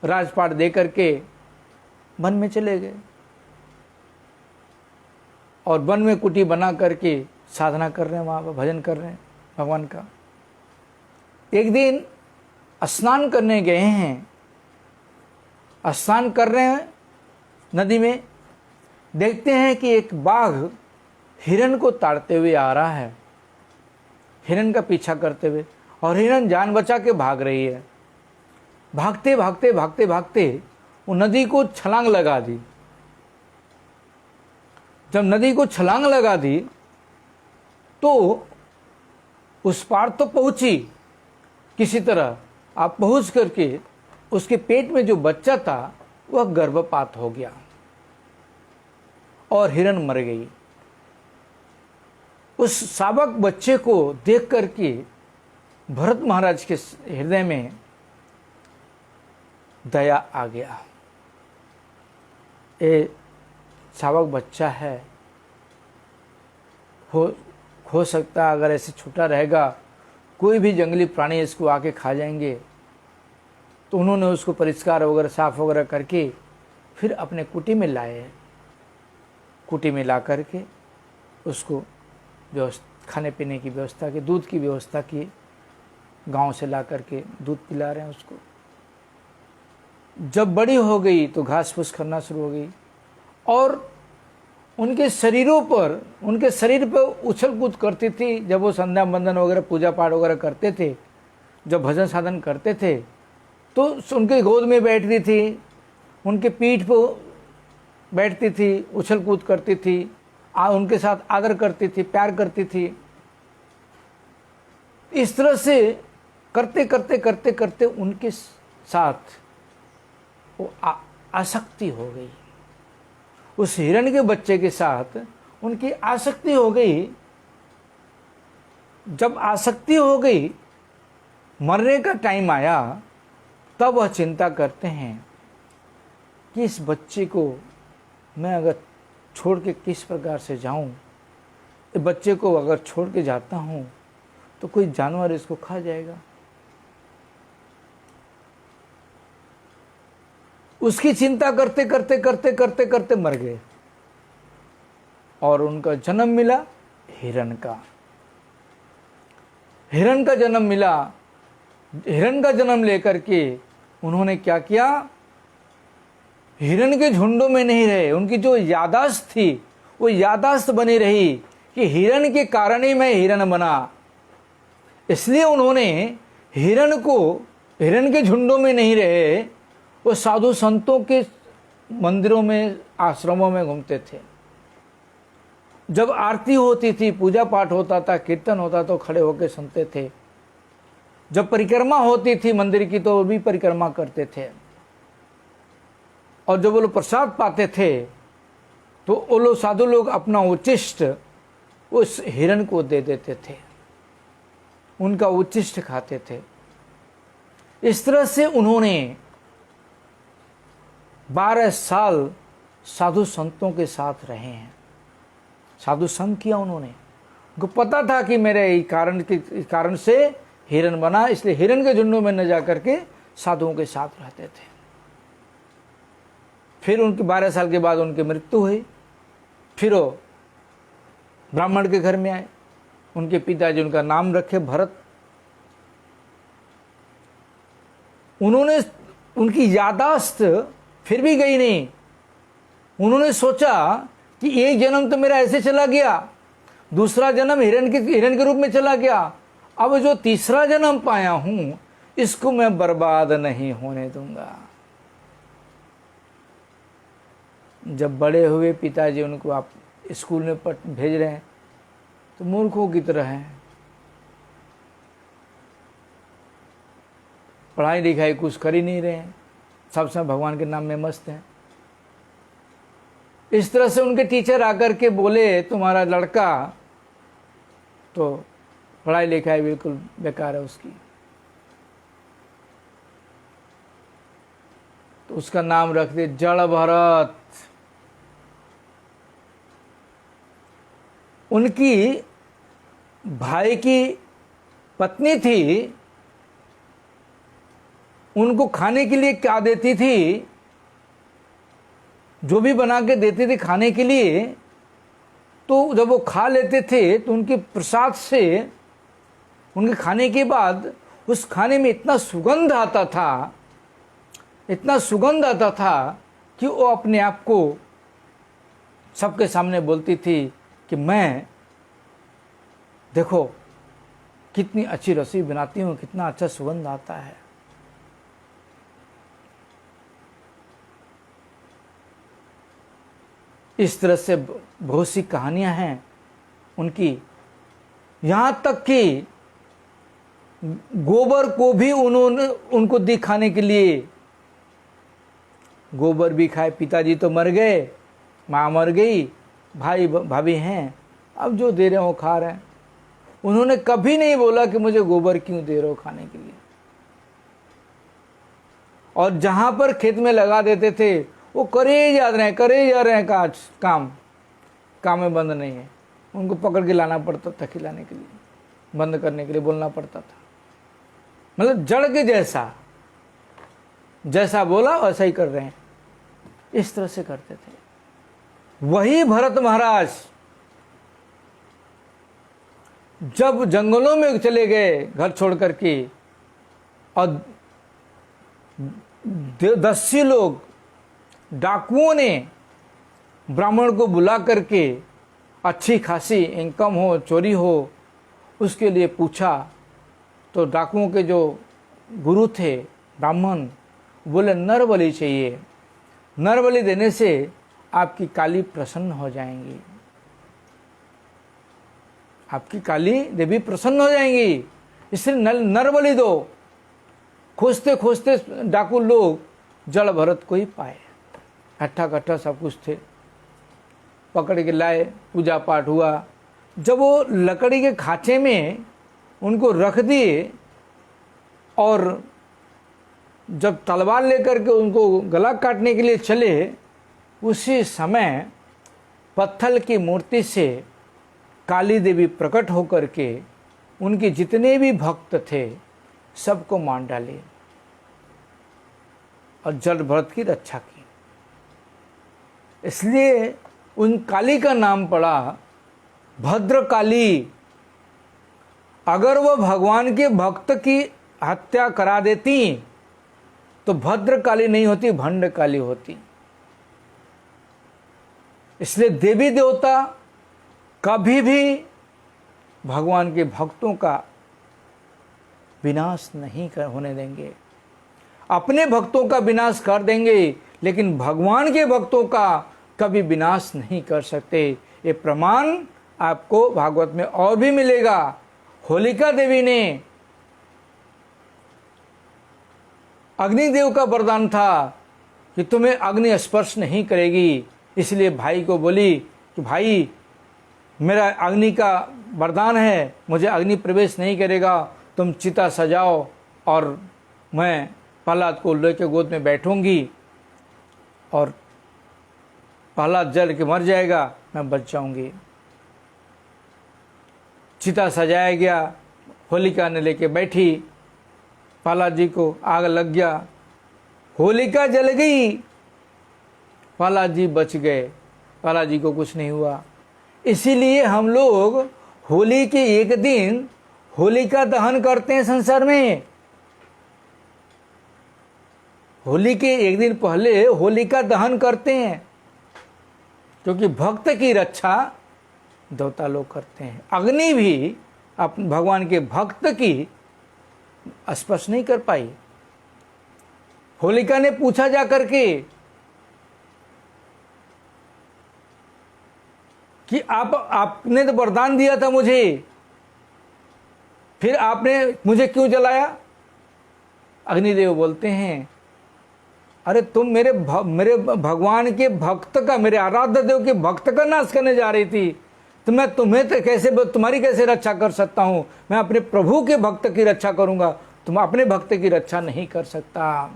राजपाट दे करके वन में चले गए और वन में कुटी बना करके साधना कर रहे हैं, वहाँ पर भजन कर रहे हैं भगवान का। एक दिन स्नान करने गए हैं, स्नान कर रहे हैं नदी में, देखते हैं कि एक बाघ हिरण को ताड़ते हुए आ रहा है, हिरण का पीछा करते हुए, और हिरण जान बचा के भाग रही है। भागते भागते भागते भागते वो नदी को छलांग लगा दी। जब नदी को छलांग लगा दी तो उस पार तो पहुंची किसी तरह, आप पहुंच करके उसके पेट में जो बच्चा था वह गर्भपात हो गया और हिरण मर गई। उस शावक बच्चे को देख करके भरत महाराज के हृदय में दया आ गया। ये शावक बच्चा है, हो सकता है अगर ऐसे छूटा रहेगा कोई भी जंगली प्राणी इसको आके खा जाएंगे। तो उन्होंने उसको परिष्कार वगैरह साफ वगैरह करके फिर अपने कुटी में लाए। कुटी में ला करके उसको खाने पीने की व्यवस्था की, दूध की व्यवस्था की, गांव से ला करके दूध पिला रहे हैं उसको। जब बड़ी हो गई तो घास फूस करना शुरू हो गई और उनके शरीर पर उछल कूद करती थी। जब वो संध्या वंदन वगैरह पूजा पाठ वगैरह करते थे, जब भजन साधन करते थे, तो उनके गोद में बैठती थी, उनके पीठ पर बैठती थी, उछल कूद करती थी, उनके साथ आदर करती थी, प्यार करती थी। इस तरह से करते करते करते करते उनके साथ वो आसक्ति हो गई। उस हिरण के बच्चे के साथ उनकी आसक्ति हो गई। जब आसक्ति हो गई, मरने का टाइम आया, तब वह चिंता करते हैं कि इस बच्चे को मैं अगर छोड़ के किस प्रकार से जाऊं, इस बच्चे को अगर छोड़ के जाता हूं तो कोई जानवर इसको खा जाएगा। उसकी चिंता करते करते करते करते करते मर गए और उनका जन्म मिला हिरण का। हिरण का जन्म मिला। हिरण का जन्म लेकर के उन्होंने क्या किया? हिरण के झुंडों में नहीं रहे। उनकी जो यादाश्त थी वो यादाश्त बनी रही कि हिरण के कारण ही मैं हिरण बना। इसलिए उन्होंने हिरण के झुंडों में नहीं रहे वो साधु संतों के मंदिरों में, आश्रमों में घूमते थे। जब आरती होती थी, पूजा पाठ होता था, कीर्तन होता तो खड़े होकर सुनते थे। जब परिक्रमा होती थी मंदिर की तो वो भी परिक्रमा करते थे। और जब वो लोग प्रसाद पाते थे तो वो लोग, साधु लोग, अपना उच्चिष्ट उस हिरण को दे देते थे, उनका उच्चिष्ट खाते थे। इस तरह से उन्होंने 12 साल साधु संतों के साथ रहे हैं। साधु संग किया उन्होंने। उनको पता था कि मेरे इस कारण से हिरण बना, इसलिए हिरण के झुंडों में न जाकर के साधुओं के साथ रहते थे। फिर उनके 12 साल के बाद उनकी मृत्यु हुई। फिर वो ब्राह्मण के घर में आए। उनके पिताजी उनका नाम रखे भरत। उन्होंने, उनकी यादाश्त फिर भी गई नहीं। उन्होंने सोचा कि एक जन्म तो मेरा ऐसे चला गया, दूसरा जन्म हिरण के रूप में चला गया, अब जो तीसरा जन्म पाया हूं इसको मैं बर्बाद नहीं होने दूंगा। जब बड़े हुए पिताजी उनको आप स्कूल में भेज रहे हैं तो मूर्खों की तरह हैं, पढ़ाई लिखाई कुछ कर ही नहीं रहे हैं, सब समय भगवान के नाम में मस्त हैं। इस तरह से उनके टीचर आकर के बोले तुम्हारा लड़का तो पढ़ाई लिखाई बिल्कुल बेकार है उसकी, तो उसका नाम रख दे जड़ भरत। उनकी भाई की पत्नी थी, उनको खाने के लिए क्या देती थी, जो भी बना के देते थे खाने के लिए, तो जब वो खा लेते थे तो उनके प्रसाद से, उनके खाने के बाद उस खाने में इतना सुगंध आता था, इतना सुगंध आता था कि वो अपने आप को सबके सामने बोलती थी कि मैं देखो कितनी अच्छी रसोई बनाती हूँ, कितना अच्छा सुगंध आता है। इस तरह से बहुत सी कहानियां हैं उनकी। यहाँ तक कि गोबर को भी उन्होंने उनको दी खाने के लिए, गोबर भी खाए। पिताजी तो मर गए, माँ मर गई, भाई भाभी हैं, अब जो दे रहे हो खा रहे हैं। उन्होंने कभी नहीं बोला कि मुझे गोबर क्यों दे रहे हो खाने के लिए। और जहां पर खेत में लगा देते थे वो करे जा रहे हैं काम में बंद नहीं है। उनको पकड़ के लाना पड़ता था खिलाने के लिए, बंद करने के लिए बोलना पड़ता था। मतलब जड़ के जैसा बोला वैसा ही कर रहे हैं, इस तरह से करते थे। वही भरत महाराज जब जंगलों में चले गए घर छोड़ करके, और दस्यु लोग, डाकुओं ने ब्राह्मण को बुला करके अच्छी खासी इनकम हो, चोरी हो, उसके लिए पूछा, तो डाकुओं के जो गुरु थे ब्राह्मण बोले नर बलि चाहिए, नर बलि देने से आपकी काली प्रसन्न हो जाएंगी, आपकी काली देवी प्रसन्न हो जाएंगी, इसलिए नर बलि दो। खोजते खोजते डाकू लोग जड़ भरत को ही पाए। हट्ठा कट्ठा सब कुछ थे, पकड़ के लाए, पूजा पाठ हुआ। जब वो लकड़ी के खांचे में उनको रख दिए और जब तलवार लेकर के उनको गला काटने के लिए चले, उसी समय पत्थर की मूर्ति से काली देवी प्रकट होकर के उनके जितने भी भक्त थे सबको मार डाले और जड़ भरत की रक्षा की। इसलिए उन काली का नाम पड़ा भद्रकाली। अगर वह भगवान के भक्त की हत्या करा देती तो भद्रकाली नहीं होती, भंडकाली होती। इसलिए देवी देवता कभी भी भगवान के भक्तों का विनाश नहीं होने देंगे। अपने भक्तों का विनाश कर देंगे, लेकिन भगवान के भक्तों का कभी विनाश नहीं कर सकते। ये प्रमाण आपको भागवत में और भी मिलेगा। होलिका देवी ने, अग्निदेव का वरदान था कि तुम्हें अग्नि स्पर्श नहीं करेगी, इसलिए भाई को बोली कि भाई मेरा अग्नि का वरदान है, मुझे अग्नि प्रवेश नहीं करेगा, तुम चिता सजाओ और मैं प्रहलाद को लेकर गोद में बैठूंगी और प्रहलाद जल के मर जाएगा, मैं बच जाऊंगी। चिता सजाया गया, होलिका ने लेके बैठी, प्रहलाद जी को आग लग गया, होलिका जल गई, प्रहलाद जी बच गए, प्रहलाद जी को कुछ नहीं हुआ। इसीलिए हम लोग होली के एक दिन होलिका दहन करते हैं संसार में। होली के एक दिन पहले होलिका दहन करते हैं, क्योंकि भक्त की रक्षा देवता लोग करते हैं। अग्नि भी भगवान के भक्त की स्पर्श नहीं कर पाई। होलिका ने पूछा जा करके कि आपने तो वरदान दिया था मुझे, फिर आपने मुझे क्यों जलाया? अग्निदेव बोलते हैं, अरे तुम मेरे भगवान के भक्त का, मेरे आराध्य देव के भक्त का नाश करने जा रही थी, तो मैं तुम्हें तो कैसे, तुम्हारी कैसे रक्षा कर सकता हूं? मैं अपने प्रभु के भक्त की रक्षा करूंगा, तुम अपने भक्त की रक्षा नहीं कर सकता।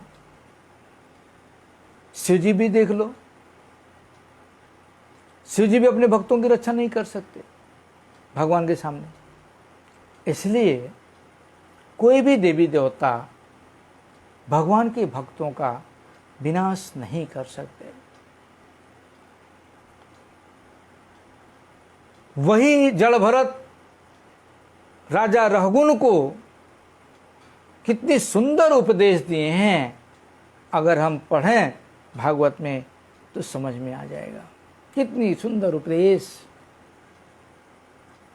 शिव जी भी देख लो, शिव जी भी अपने भक्तों की रक्षा नहीं कर सकते भगवान के सामने। इसलिए कोई भी देवी देवता भगवान के भक्तों का विनाश नहीं कर सकते। वही जड़ भरत राजा रहगुण को कितनी सुंदर उपदेश दिए हैं, अगर हम पढ़ें भागवत में तो समझ में आ जाएगा, कितनी सुंदर उपदेश।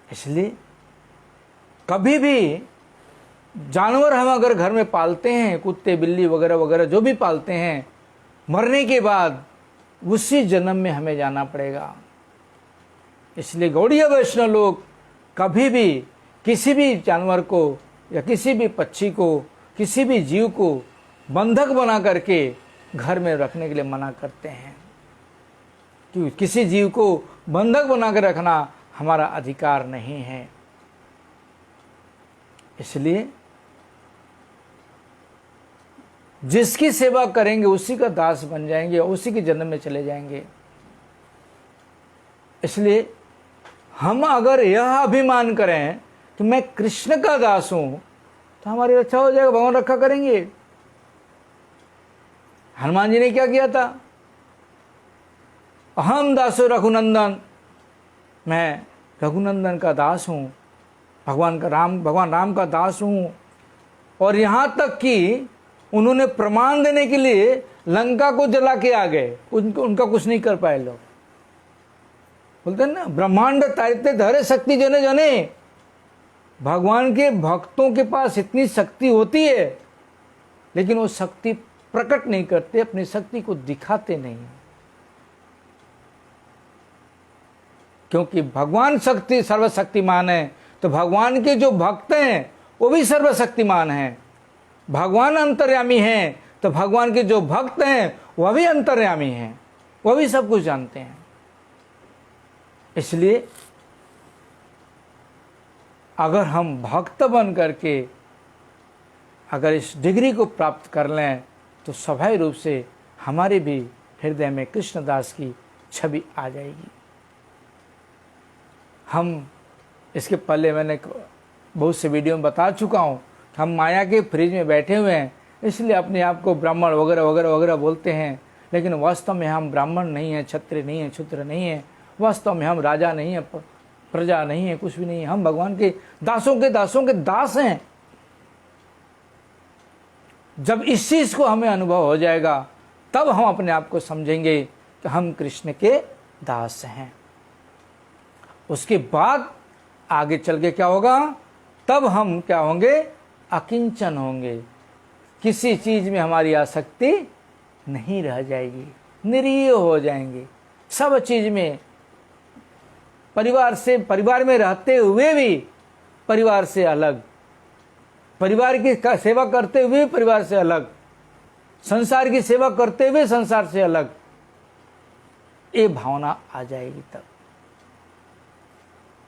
इसलिए कभी भी जानवर हम अगर घर में पालते हैं, कुत्ते बिल्ली वगैरह वगैरह जो भी पालते हैं, मरने के बाद उसी जन्म में हमें जाना पड़ेगा। इसलिए गौड़ीय वैष्णव लोग कभी भी किसी भी जानवर को या किसी भी पक्षी को, किसी भी जीव को बंधक बना करके घर में रखने के लिए मना करते हैं, क्योंकि किसी जीव को बंधक बना कर रखना हमारा अधिकार नहीं है। इसलिए जिसकी सेवा करेंगे उसी का दास बन जाएंगे और उसी के जन्म में चले जाएंगे। इसलिए हम अगर यह अभिमान करें कि मैं कृष्ण का दास हूं, तो हमारी रक्षा हो जाएगा, भगवान रक्षा करेंगे। हनुमान जी ने क्या किया था? अहम दासो रघुनंदन, मैं रघुनंदन का दास हूं, भगवान राम का दास हूं। और यहां तक कि उन्होंने प्रमाण देने के लिए लंका को जला के आ गए, उनका कुछ नहीं कर पाए लोग। बोलते हैं ना, ब्रह्मांड तारिते धरे शक्ति जने जने। भगवान के भक्तों के पास इतनी शक्ति होती है, लेकिन वो शक्ति प्रकट नहीं करते, अपनी शक्ति को दिखाते नहीं, क्योंकि भगवान शक्ति सर्वशक्तिमान है। तो भगवान के जो भक्त हैं वो भी सर्वशक्तिमान हैं। भगवान अंतर्यामी हैं, तो भगवान के जो भक्त हैं वह भी अंतर्यामी हैं, वह भी सब कुछ जानते हैं। इसलिए अगर हम भक्त बन करके अगर इस डिग्री को प्राप्त कर लें, तो स्वाभाविक रूप से हमारे भी हृदय में कृष्णदास की छवि आ जाएगी। हम इसके पहले मैंने बहुत से वीडियो में बता चुका हूँ, हम माया के फ्रिज में बैठे हुए हैं, इसलिए अपने आप को ब्राह्मण वगैरह वगैरह वगैरह बोलते हैं, लेकिन वास्तव में हम ब्राह्मण नहीं हैं, क्षत्रिय नहीं हैं, शूद्र नहीं हैं। वास्तव में हम राजा नहीं हैं, प्रजा नहीं है, कुछ भी नहीं है। हम भगवान के दासों के दास हैं। जब इस चीज को हमें अनुभव हो जाएगा, तब हम अपने आप को समझेंगे कि हम कृष्ण के दास हैं। उसके बाद आगे चल के क्या होगा? तब हम क्या होंगे? अकिंचन होंगे। किसी चीज में हमारी आसक्ति नहीं रह जाएगी, निरीह हो जाएंगे सब चीज में। परिवार में रहते हुए भी परिवार से अलग, परिवार की सेवा करते हुए परिवार से अलग, संसार की सेवा करते हुए संसार से अलग, ये भावना आ जाएगी। तब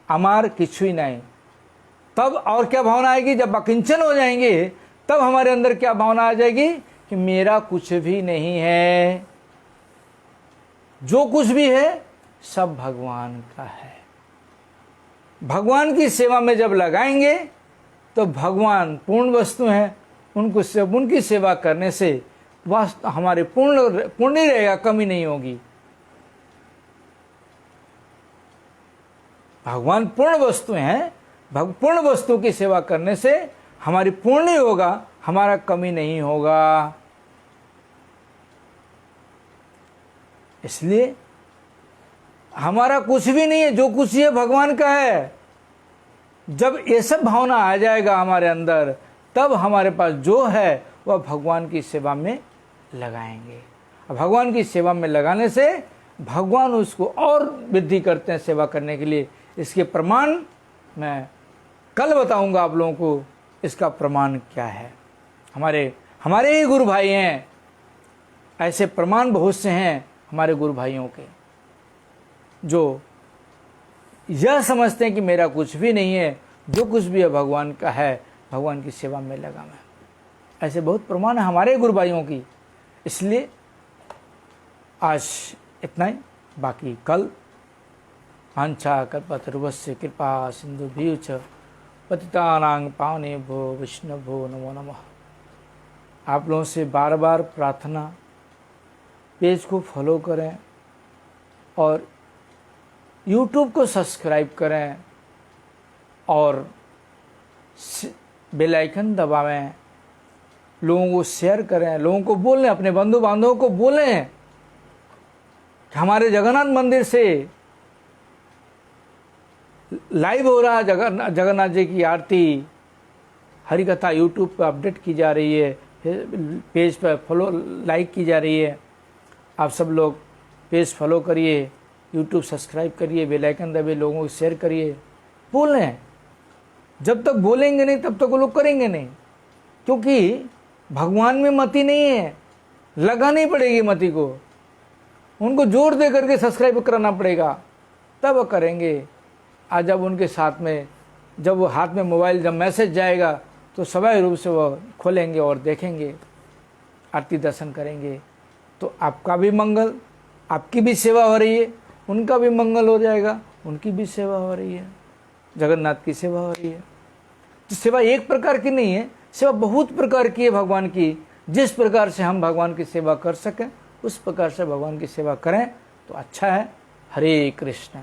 अमार किछु ही नहीं। तब और क्या भावना आएगी? जब अकिंचन हो जाएंगे तब हमारे अंदर क्या भावना आ जाएगी कि मेरा कुछ भी नहीं है, जो कुछ भी है सब भगवान का है। भगवान की सेवा में जब लगाएंगे तो भगवान पूर्ण वस्तु हैं, उनकी सेवा करने से वास्तव हमारे पूर्ण ही रहेगा, कमी नहीं होगी। भगवान पूर्ण वस्तु हैं, पूर्ण वस्तु की सेवा करने से हमारी पूर्ण ही होगा, हमारा कमी नहीं होगा। इसलिए हमारा कुछ भी नहीं है, जो कुछ है भगवान का है। जब ये सब भावना आ जाएगा हमारे अंदर, तब हमारे पास जो है वह भगवान की सेवा में लगाएंगे। भगवान की सेवा में लगाने से भगवान उसको और वृद्धि करते हैं सेवा करने के लिए। इसके प्रमाण मैं कल बताऊंगा आप लोगों को, इसका प्रमाण क्या है। हमारे ही गुरु भाई हैं, ऐसे प्रमाण बहुत से हैं हमारे गुरु भाइयों के, जो यह समझते हैं कि मेरा कुछ भी नहीं है, जो कुछ भी है भगवान का है, भगवान की सेवा में लगा मैं। ऐसे बहुत प्रमाण है हमारे गुरु भाइयों की। इसलिए आज इतना ही, बाकी कल वाञ्छा कल्पतरुभ्यश्च कृपा सिन्धुभ्यो च पतितानां पावनेभ्यो वैष्णवेभ्यो नमो नमः। आप लोगों से बार बार प्रार्थना, पेज को फॉलो करें और YouTube को सब्सक्राइब करें और बेल आइकन दबावें, लोगों को शेयर करें, लोगों को बोलें, अपने बंधु बांधवों को बोलें कि हमारे जगन्नाथ मंदिर से लाइव हो रहा है जगन्नाथ जी की आरती, हरि कथा YouTube पर अपडेट की जा रही है, पेज पर फॉलो लाइक की जा रही है। आप सब लोग पेज फॉलो करिए, YouTube सब्सक्राइब करिए, बेल आइकन दबाइए, लोगों को शेयर करिए, बोलें। जब तक बोलेंगे नहीं तब तक वो लोग करेंगे नहीं, क्योंकि भगवान में मति नहीं है, लगानी पड़ेगी मति को, उनको जोर दे करके सब्सक्राइब कराना पड़ेगा, तब वो करेंगे। आज जब उनके साथ में, जब वो हाथ में मोबाइल, जब मैसेज जाएगा तो स्वाभाविक रूप से वो खोलेंगे और देखेंगे, आरती दर्शन करेंगे। तो आपका भी मंगल, आपकी भी सेवा हो रही है, उनका भी मंगल हो जाएगा, उनकी भी सेवा हो रही है, जगन्नाथ की सेवा हो रही है। तो सेवा एक प्रकार की नहीं है, सेवा बहुत प्रकार की है भगवान की। जिस प्रकार से हम भगवान की सेवा कर सकें उस प्रकार से भगवान की सेवा करें तो अच्छा है। हरे कृष्ण।